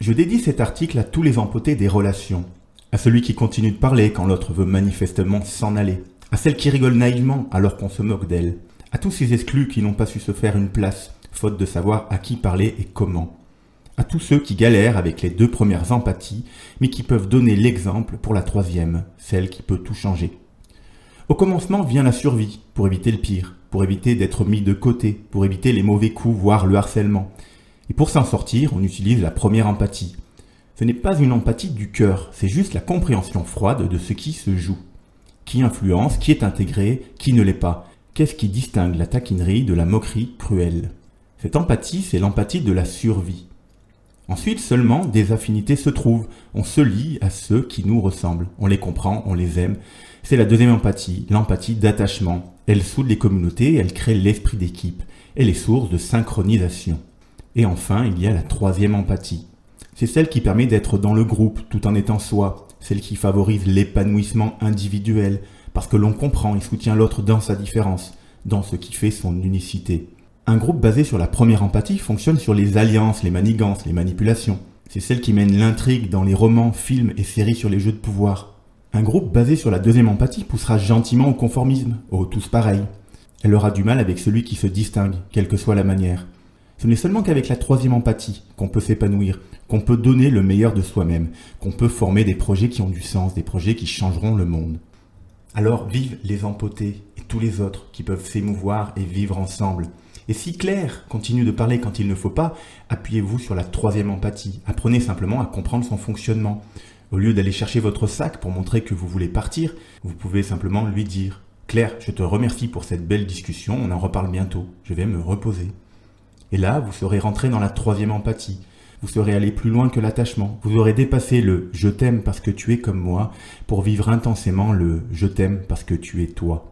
Je dédie cet article à tous les empotés des relations, à celui qui continue de parler quand l'autre veut manifestement s'en aller, à celle qui rigole naïvement alors qu'on se moque d'elle, à tous ces exclus qui n'ont pas su se faire une place, faute de savoir à qui parler et comment, à tous ceux qui galèrent avec les 2 premières empathies, mais qui peuvent donner l'exemple pour la 3e, celle qui peut tout changer. Au commencement vient la survie, pour éviter le pire, pour éviter d'être mis de côté, pour éviter les mauvais coups, voire le harcèlement. Et pour s'en sortir, on utilise la première empathie. Ce n'est pas une empathie du cœur, c'est juste la compréhension froide de ce qui se joue. Qui influence, qui est intégré, qui ne l'est pas. Qu'est-ce qui distingue la taquinerie de la moquerie cruelle? Cette empathie, c'est l'empathie de la survie. Ensuite seulement, des affinités se trouvent. On se lie à ceux qui nous ressemblent. On les comprend, on les aime. C'est la 2e empathie, l'empathie d'attachement. Elle soude les communautés, elle crée l'esprit d'équipe. Elle est source de synchronisation. Et enfin, il y a la 3e empathie. C'est celle qui permet d'être dans le groupe tout en étant soi. Celle qui favorise l'épanouissement individuel parce que l'on comprend et soutient l'autre dans sa différence, dans ce qui fait son unicité. Un groupe basé sur la première empathie fonctionne sur les alliances, les manigances, les manipulations. C'est celle qui mène l'intrigue dans les romans, films et séries sur les jeux de pouvoir. Un groupe basé sur la 2e empathie poussera gentiment au conformisme, au tous pareil. Elle aura du mal avec celui qui se distingue, quelle que soit la manière. Ce n'est seulement qu'avec la 3e empathie qu'on peut s'épanouir, qu'on peut donner le meilleur de soi-même, qu'on peut former des projets qui ont du sens, des projets qui changeront le monde. Alors vive les empotés et tous les autres qui peuvent s'émouvoir et vivre ensemble. Et si Claire continue de parler quand il ne faut pas, appuyez-vous sur la 3e empathie. Apprenez simplement à comprendre son fonctionnement. Au lieu d'aller chercher votre sac pour montrer que vous voulez partir, vous pouvez simplement lui dire « Claire, je te remercie pour cette belle discussion, on en reparle bientôt, je vais me reposer. » Et là, vous serez rentré dans la 3e empathie. Vous serez allé plus loin que l'attachement. Vous aurez dépassé le « je t'aime parce que tu es comme moi » pour vivre intensément le « je t'aime parce que tu es toi ».